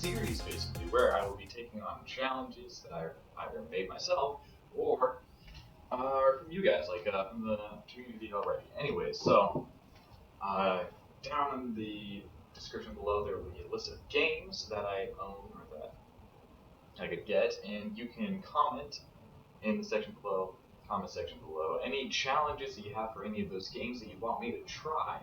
series basically where I will be taking on challenges that I either made myself or from you guys, like from the community already. Anyways, so down in the description below there will be a list of games that I own or that I could get, and you can comment in the section below, comment section below, any challenges that you have for any of those games that you want me to try,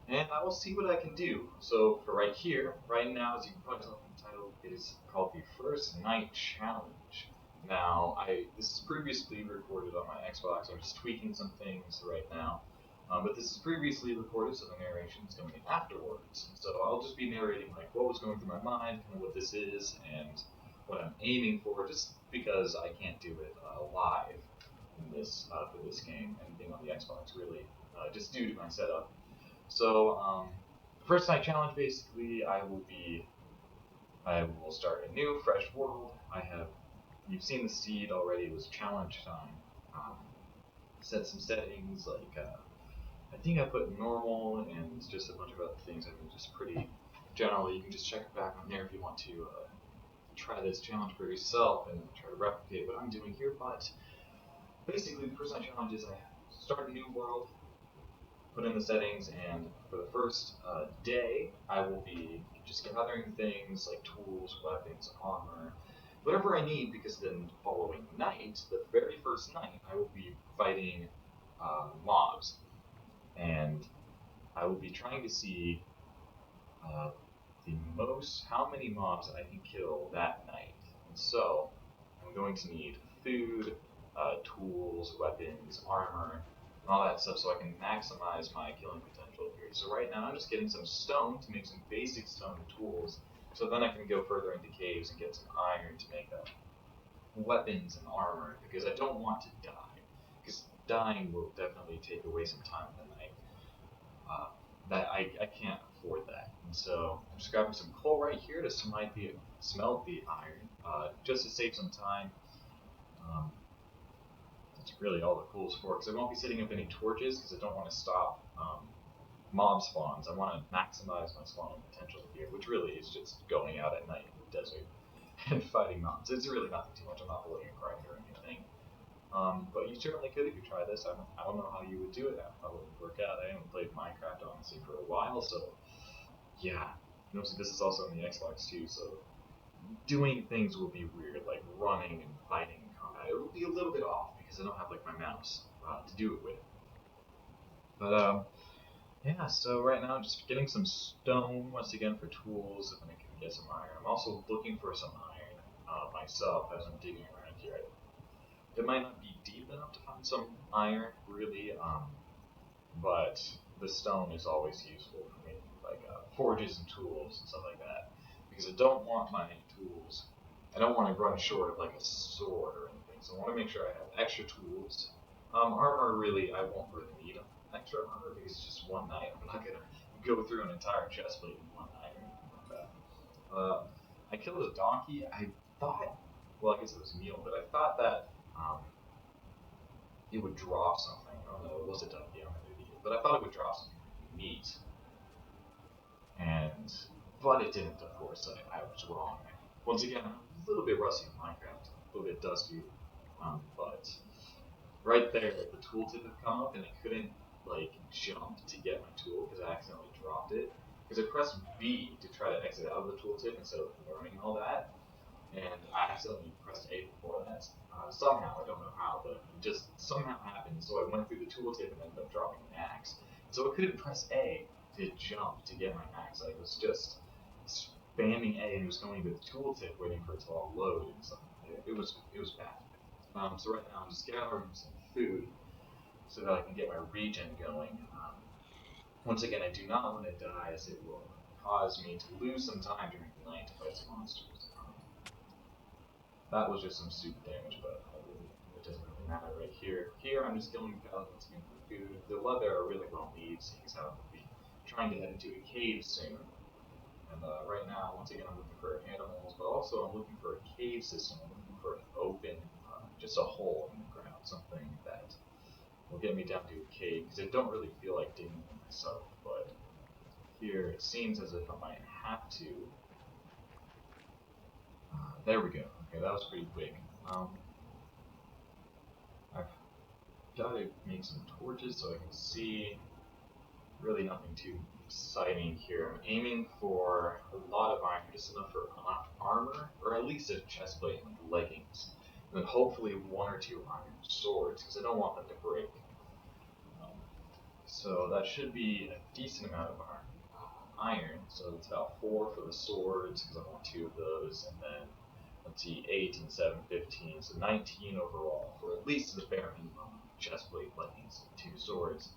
and I will see what I can do. So for right here, right now, as you can probably tell from the title, it is called the First Night Challenge. Now, this is previously recorded on my Xbox. I'm just tweaking some things right now. But this is previously recorded, so the narration is coming in afterwards. So I'll just be narrating like what was going through my mind, kind of what this is, and what I'm aiming for, just because I can't do it live in this for this game, anything on the Xbox really, just due to my setup. So the first night challenge, basically, I will start a new, fresh world. You've seen the seed already. It was challenge time. Set some settings like. I think I put normal and just a bunch of other things. I mean, just pretty generally. You can just check it back on there if you want to try this challenge for yourself and try to replicate what I'm doing here. But basically, the first night challenge is I start a new world, put in the settings, and for the first day, I will be just gathering things like tools, weapons, armor, whatever I need, because then the following night, the very first night, I will be fighting mobs. And I will be trying to see how many mobs I can kill that night. And so, I'm going to need food, tools, weapons, armor, and all that stuff so I can maximize my killing potential here. So right now I'm just getting some stone to make some basic stone tools, so then I can go further into caves and get some iron to make weapons and armor, because I don't want to die, because dying will definitely take away some time in the night. That I can't afford that, and so I'm just grabbing some coal right here to smelt the iron, just to save some time. That's really all the coal is for, because I won't be setting up any torches, because I don't want to stop mob spawns. I want to maximize my spawning potential here, which really is just going out at night in the desert and fighting mobs. It's really nothing too much. I'm not holding a grinder or anything. But you certainly could if you try this. I don't know how you would do it. How it would work out. I haven't played Minecraft honestly for a while, so yeah. Notice this is also on the Xbox too, so doing things will be weird, like running and fighting in combat. It will be a little bit off because I don't have like my mouse to do it with. But yeah. So right now I'm just getting some stone once again for tools, if I can get some iron. I'm also looking for some iron myself as I'm digging around here. It might not be deep enough to find some iron, really, but the stone is always useful for me, like forges and tools and stuff like that, because I don't want my tools, I don't want to run short of like a sword or anything, so I want to make sure I have extra tools. Armor, really, I won't really need extra armor, because it's just one night. I'm not going to go through an entire chest plate in one night or anything like that. I killed a donkey. I thought, well, I guess it was a meal, but I thought that it would drop something. I don't know, it was a donkey, I'm an idiot. But I thought it would drop some meat. But it didn't, of course. I was wrong. Once again, I'm a little bit rusty in Minecraft, a little bit dusty. But right there, the tooltip had come up, and I couldn't like jump to get my tool because I accidentally dropped it. Because I pressed B to try to exit out of the tooltip instead of learning all that, and I accidentally pressed A before that. Somehow, I don't know how, but it just somehow happened. So I went through the tooltip and ended up dropping an axe. So I couldn't press A to jump to get my axe. I was just spamming A and was going to the tooltip, waiting for it to all load and stuff. It was bad. So right now I'm just gathering some food so that I can get my regen going. Once again, I do not want to die, as it will cause me to lose some time during the night to fight some monsters. That was just some stupid damage, but it doesn't really matter right here. Here, I'm just killing paladins for food. The leather I really won't need, seeing as how I'll be trying to head into a cave soon. And right now, once again, I'm looking for animals, but also I'm looking for a cave system. I'm looking for an open, just a hole in the ground, something that will get me down to a cave, because I don't really feel like digging it myself, but here it seems as if I might have to There we go. Okay, that was pretty quick. I've got to make some torches so I can see. Really nothing too exciting here. I'm aiming for a lot of iron, just enough for armor, or at least a chest plate and leggings. And then hopefully one or two iron swords, because I don't want them to break. Um, so that should be a decent amount of iron. So it's about 4 for the swords, because I want 2 of those, and then let's see, 8 and 7, 15, so 19 overall for at least the bare minimum chest plate, leggings, and 2 swords.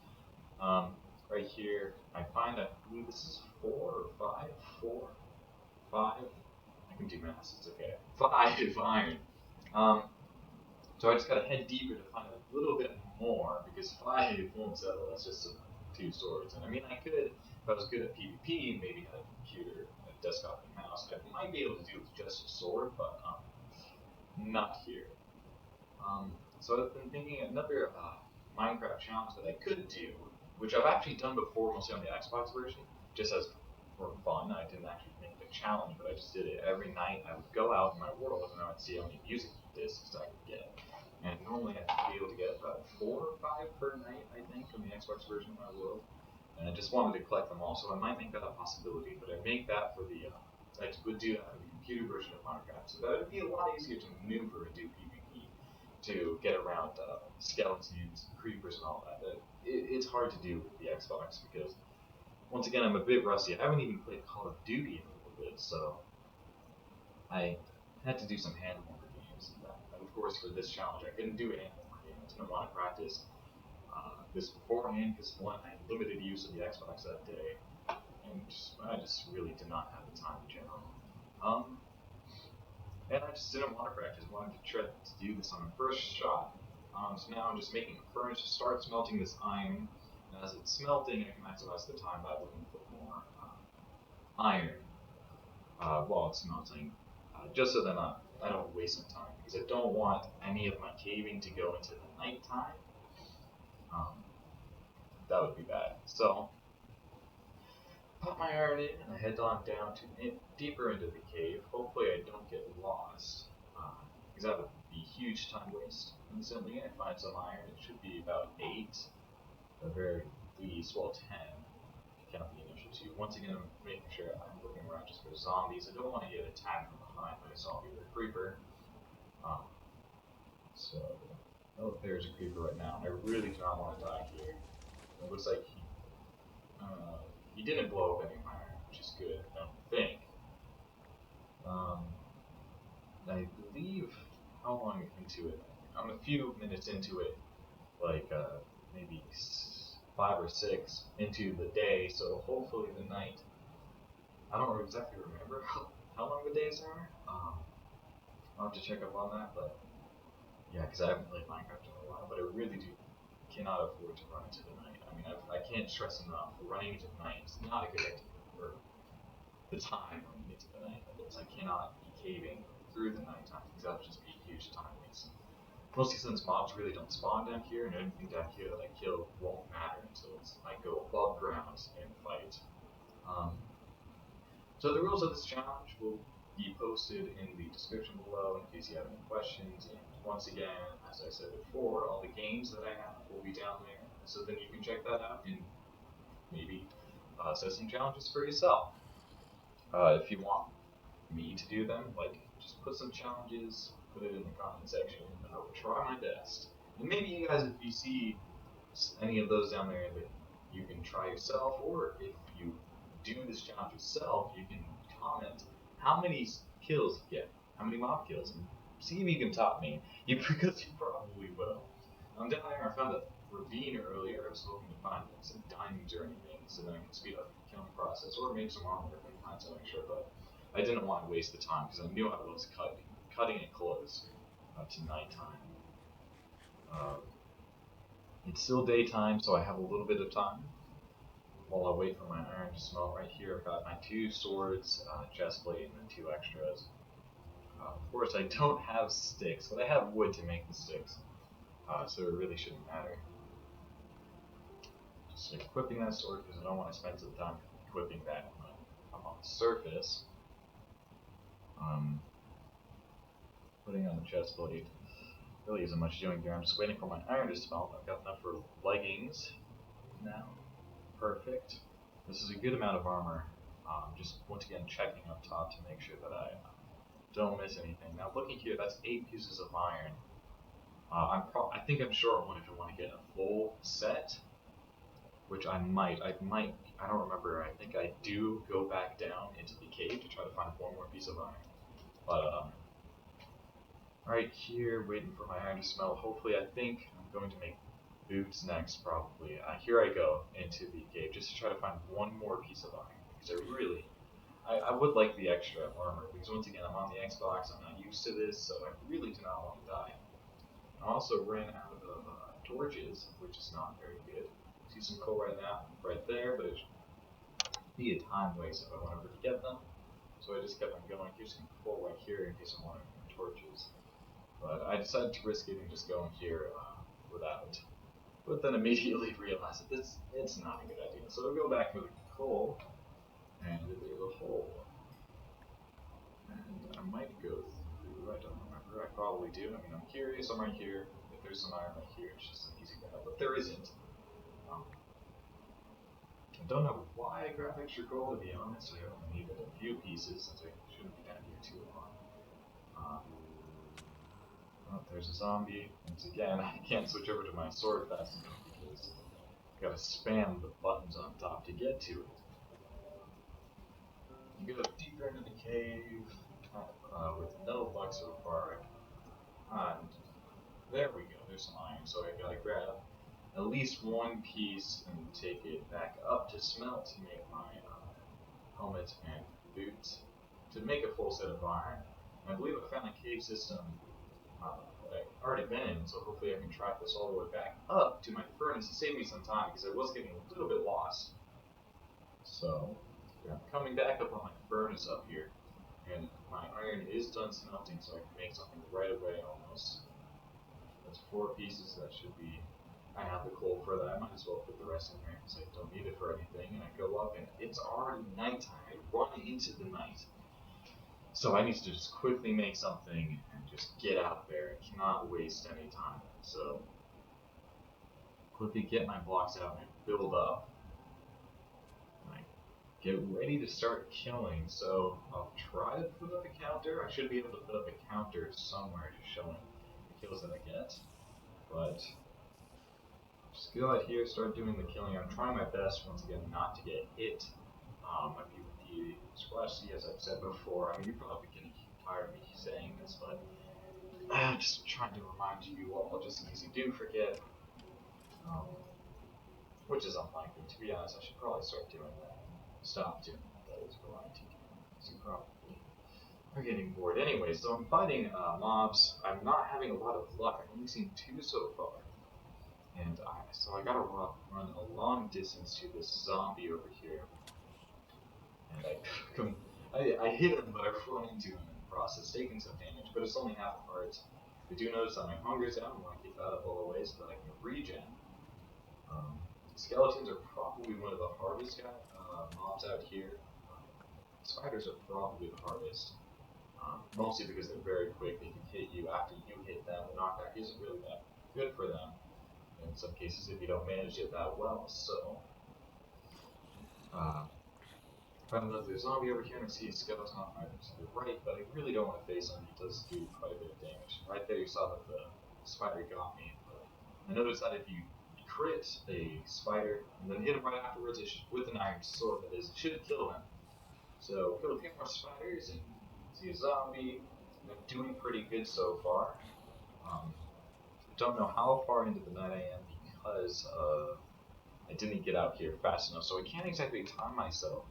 Right here, I find I believe this is 4 or 5, 4, 5. I can do math, it's okay. 5 iron. So I just gotta head deeper to find a little bit more because 5 won't settle. That's just 2 swords. And I mean, I could, if I was good at PvP, maybe had a computer, a desktop, and mouse. I might be able to do with just a sword, but not here. So I've been thinking another Minecraft challenge that I could do, which I've actually done before, mostly on the Xbox version, just as for fun. I didn't actually make it a challenge, but I just did it every night. I would go out in my world and I would see how many music discs I could get. And normally I'd be able to get about 4 or 5 per night, I think, on the Xbox version of my world. And I just wanted to collect them all, so I might make that a possibility, but I'd make that for the, I would do that for the computer version of Minecraft, so that would be a lot easier to maneuver and do PvP, to get around skeletons, creepers, and all that. It's hard to do with the Xbox, because, once again, I'm a bit rusty. I haven't even played Call of Duty in a little bit, so I had to do some hand warmer games, and of course for this challenge I couldn't do a hand warmer game. I didn't want to practice this beforehand, because one, I had limited use of the Xbox that day, and I just really did not have the time in general. And I just didn't want to practice. I wanted to try to do this on my first shot. So now I'm just making a furnace to start smelting this iron. And as it's smelting, I can maximize the time by looking for more iron while it's smelting, just so that I don't waste some time, because I don't want any of my caving to go into the nighttime. That would be bad. So, pop my iron in, and I head on down to deeper into the cave. Hopefully I don't get lost, because that would be a huge time waste. Instantly, I find some iron. It should be about 8, at the very least, well 10, count the initial 2. Once again, I'm making sure I'm looking around just for zombies. I don't want to get attacked from behind by a zombie or a creeper. Oh, there's a creeper right now. I really do not want to die here. It looks like he didn't blow up any iron, which is good, I don't think. I believe, how long into it? I'm a few minutes into it, like maybe 5 or 6 into the day, so hopefully the night. I don't exactly remember how long the days are. I'll have to check up on that, but yeah, because I haven't played Minecraft in a while, but I really cannot afford to run into the night. I mean, I can't stress enough, running into the night is not a good idea for the time running into the night. I cannot be caving through the nighttime, because that would just be a huge time waste. Mostly since mobs really don't spawn down here, and anything down here that I kill won't matter until I go above ground and fight. So the rules of this challenge will be posted in the description below in case you have any questions. And once again, as I said before, all the games that I have will be down there, so then you can check that out and maybe set some challenges for yourself. If you want me to do them, like, just put some challenges, put it in the comment section, and I will try my best. And maybe you guys, if you see any of those down there that you can try yourself, or if you do this challenge yourself, you can comment how many kills you get, how many mob kills, and see if you can top me, because you probably will. Down there I found a ravine earlier. I was hoping to find some diamonds or anything, so then I can speed up the killing process, or make some armor if I can find some extra, but I didn't want to waste the time, because I knew I was cutting it close to nighttime. It's still daytime, so I have a little bit of time while I wait for my iron to smelt. Right here I've got my 2 swords, chestplate, and then 2 extras. Of course I don't have sticks, but I have wood to make the sticks, so it really shouldn't matter. Just equipping that sword, because I don't want to spend some time equipping that when I'm on the surface. putting on the chest plate really isn't much doing here. I'm just waiting for my iron to smelt. I've got enough for leggings now. Perfect. This is a good amount of armor. Just once again checking up top to make sure that I don't miss anything. Now looking here, that's 8 pieces of iron. I think I'm short one if I want to get a full set, which I might. I don't remember. I think I do go back down into the cave to try to find one more piece of iron. But right here, waiting for my iron to smelt. Hopefully, I think I'm going to make boots next, probably. Here I go into the cave just to try to find one more piece of iron, because I would like the extra armor, because once again, I'm on the Xbox, I'm not used to this, so I really do not want to die. I also ran out of torches, which is not very good. See some coal right now, right there, but it would be a time waste if I wanted to get them. So I just kept on going. Here's some coal right here in case I wanted more torches. But I decided to risk it and just go in here without. But then immediately realized that it's not a good idea. So I'll go back for the coal, and there's a hole. And I might go through, I don't remember, I probably do. I mean, I'm curious, I'm right here. If there's some iron right here, it's just an easy grab, but there isn't. I don't know why I grabbed extra coal, to be honest. I only needed a few pieces, since I shouldn't be down here too long. Oh, there's a zombie. Once again, I can't switch over to my sword fast enough because I've got to spam the buttons on top to get to it. You go deeper into the cave with no luck so far. And there we go, there's some iron, so I gotta grab at least one piece and take it back up to smelt to make my helmet and boots to make a full set of iron. And I believe I found a cave system that I've already been in, so hopefully I can track this all the way back up to my furnace to save me some time because I was getting a little bit lost. So I'm coming back up on my furnace up here, and my iron is done smelting, so I can make something right away almost. That's 4 pieces, that should be. I have the coal for that, I might as well put the rest in there because I don't need it for anything. And I go up, and it's already nighttime. I run into the night. So I need to just quickly make something and just get out there. I cannot waste any time. So quickly get my blocks out and build up. Get ready to start killing, so I'll try to put up a counter. I should be able to put up a counter somewhere just showing the kills that I get. But just go out here, start doing the killing. I'm trying my best, once again, not to get hit. My PvP splash C, as I've said before. I mean, you're probably getting tired of me saying this, but just trying to remind you all, just in case you do forget. Which is unlikely, to be honest. I should probably start doing that. Stop doing that is variety. So you probably are getting bored. Anyway, so I'm fighting mobs. I'm not having a lot of luck. I've only seen 2 so far. And so I gotta run a long distance to this zombie over here. And I hit him, but I run into him in the process, taking some damage, but it's only half the parts. I do notice that my hunger's down. I want to keep that up all the way so that I can regen. Skeletons are probably one of the hardest mobs out here. Spiders are probably the hardest, mostly because they're very quick. They can hit you after you hit them. The knockback isn't really that good for them in some cases if you don't manage it that well. So, I don't know if there's a zombie over here and I see a skeleton on my to the right, but I really don't want to face him. He does do quite a bit of damage. Right there, you saw that the spider got me. But I noticed that if you crit a spider and then hit him right afterwards, with an iron sword, that is, it should kill him. So kill a few more spiders and see a zombie. I'm doing pretty good so far. Don't know how far into the night I am because I didn't get out here fast enough, so I can't exactly time myself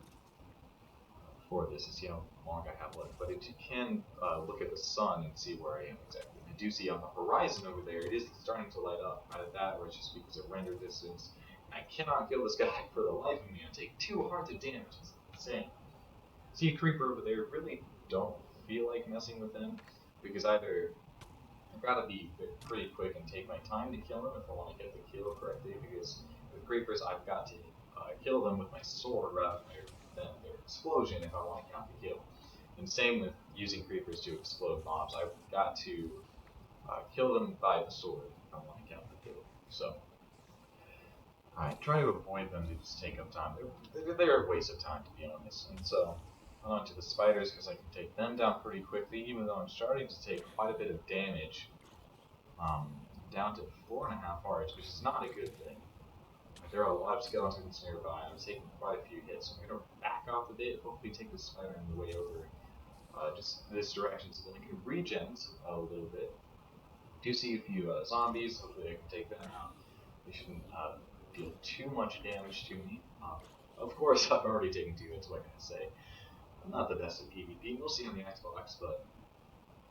for this to see how long I have left. But if you can look at the sun and see where I am exactly. I do see on the horizon over there, it is starting to light up. Either that or it's just because of render distance. I cannot kill this guy for the life of me. I take 2 hearts of damage. It's insane. See a creeper over there, really don't feel like messing with them because either I've got to be pretty quick and take my time to kill them if I want to get the kill correctly, because with creepers I've got to kill them with my sword rather than their explosion if I want to count the kill. And same with using creepers to explode mobs. I've got to kill them by the sword if I want to count the kill. So I try to avoid them to just take up time. They're a waste of time, to be honest. And so on to the spiders, because I can take them down pretty quickly, even though I'm starting to take quite a bit of damage. Down to 4.5 hearts, which is not a good thing. There are a lot of skeletons nearby. I'm taking quite a few hits. So I'm going to back off a bit, hopefully take the spider on the way over just this direction so that I can regen a little bit. Do see a few zombies, hopefully I can take them out. They shouldn't deal too much damage to me. Of course, I've already taken 2 hits, what can I say? I'm not the best at PvP, we'll see on the Xbox, but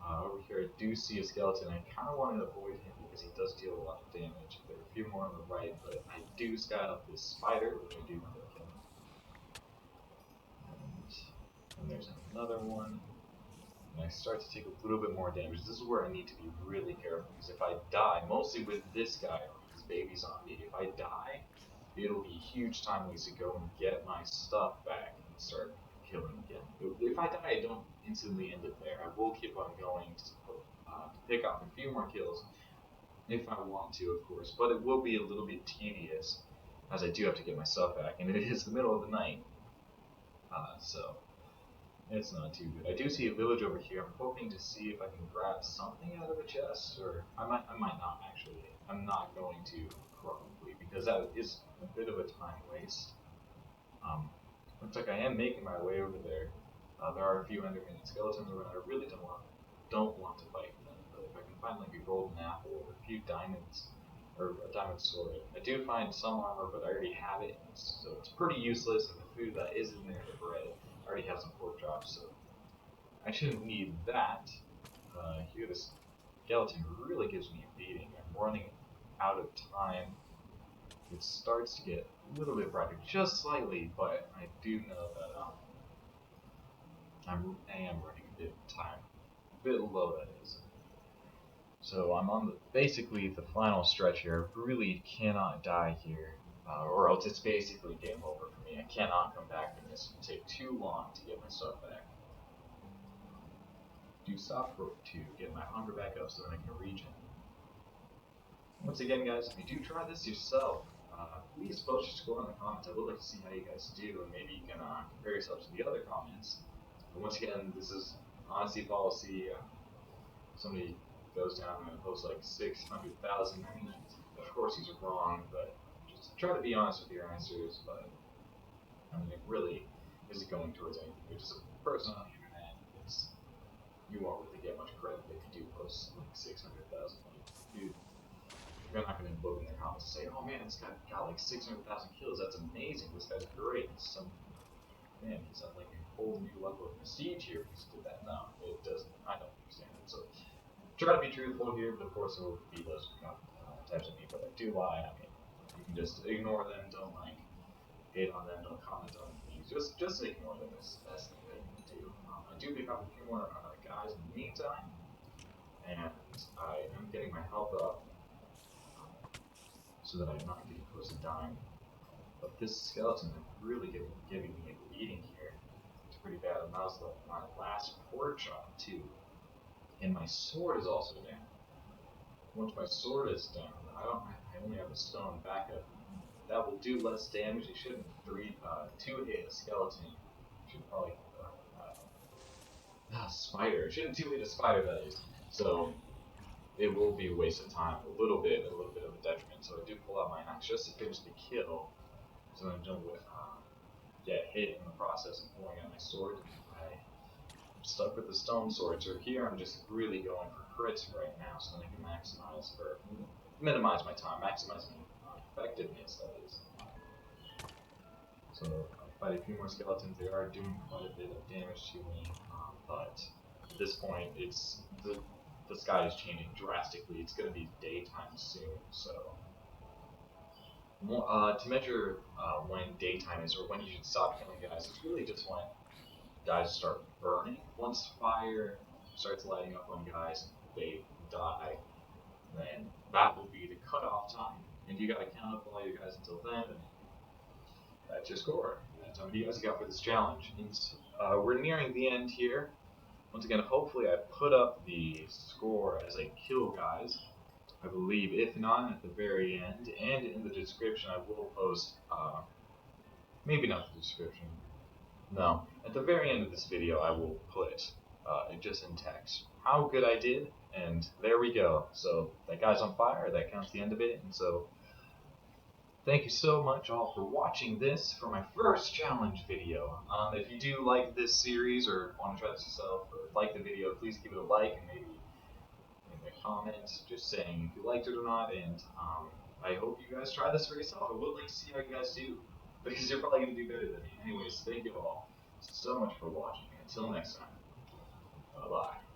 over here I do see a skeleton. I kind of want to avoid him because he does deal a lot of damage. There are a few more on the right, but I do scout up this spider, which I do want to kill. And there's another one. And I start to take a little bit more damage. This is where I need to be really careful, because if I die, mostly with this guy, this baby zombie, if I die, it'll be huge time waste to go and get my stuff back and start killing again. If I die, I don't instantly end it there. I will keep on going to pick up a few more kills if I want to, of course, but it will be a little bit tedious, as I do have to get my stuff back, and it is the middle of the night, so it's not too good. I do see a village over here. I'm hoping to see if I can grab something out of a chest, or I might not actually. I'm not going to probably, because that is a bit of a time waste. Looks like I am making my way over there. There are a few endermen and skeletons around. I really don't want to fight them, but if I can find like a golden apple or a few diamonds, or a diamond sword. I do find some armor, but I already have it, so it's pretty useless, and the food that is in there, the bread, I already have some pork chops, so I shouldn't need that. Here, this skeleton really gives me a beating. I'm running out of time. It starts to get a little bit brighter, just slightly, but I do know that I am running a bit of time. A bit low, that is. So I'm on basically the final stretch here. I really cannot die here, or else it's basically game over for me. I cannot come back from this. It'll take too long to get my stuff back. Do stop to get my hunger back up so that I can regen. Once again, guys, if you do try this yourself, please post your score in the comments. I would like to see how you guys do, and maybe you can compare yourselves to the other comments. But once again, this is honesty policy. Somebody goes down and posts like 600,000. I mean, of course he's wrong, but just try to be honest with your answers. But I mean, it really isn't going towards anything. You're just a person on the internet. You won't really get much credit if you do post like 600,000. Dude, you're not going to look in the comments and say, "Oh man, this guy got like 600,000 kills. That's amazing. This guy's great." Man, he's at like a whole new level of prestige here because he did that. No, it doesn't. I don't understand it. So try to be truthful here, but of course there will be those types of people that do lie. I mean, you can just ignore them, don't like, hate on them, don't comment on things. Just ignore them. That's the thing you can do. I do pick up a few more guys in the meantime, and I am getting my health up so that I'm not getting close to dying. But this skeleton is really giving me a beating here. It's pretty bad. And that was my last pork chop too. And my sword is also down. Once my sword is down, I only have a stone backup. That will do less damage. It shouldn't two-hit a skeleton. It should probably spider. It shouldn't two-hit a spider, that is. So it will be a waste of time, a little bit of a detriment. So I do pull out my axe just to finish the kill, so I don't get hit in the process of pulling out my sword. I'm stuck with the stone sword, so here I'm just really going for crits right now, so that I can minimize my time, maximize my effectiveness, that is. So I fight a few more skeletons. They are doing quite a bit of damage to me, but at this point, the sky is changing drastically. It's going to be daytime soon, so to measure when daytime is or when you should stop killing guys, it's really just when guys start burning. Once fire starts lighting up on guys, they die, then that will be the cutoff time. And you gotta count up all your guys until then, and that's your score. That's how many you guys got for this challenge. And, we're nearing the end here. Once again, hopefully I put up the score as a kill, guys. I believe. If not, at the very end and in the description, I will post, maybe not the description. No, at the very end of this video, I will put just in text how good I did, and there we go. So that guy's on fire. That counts the end of it, and so thank you so much all for watching this for my first challenge video. If you do like this series or want to try this yourself or like the video, please give it a like and maybe a comment just saying if you liked it or not. And I hope you guys try this for yourself. I would like to see how you guys do because you're probably going to do better than me. Anyways, thank you all so much for watching. Until next time, bye-bye.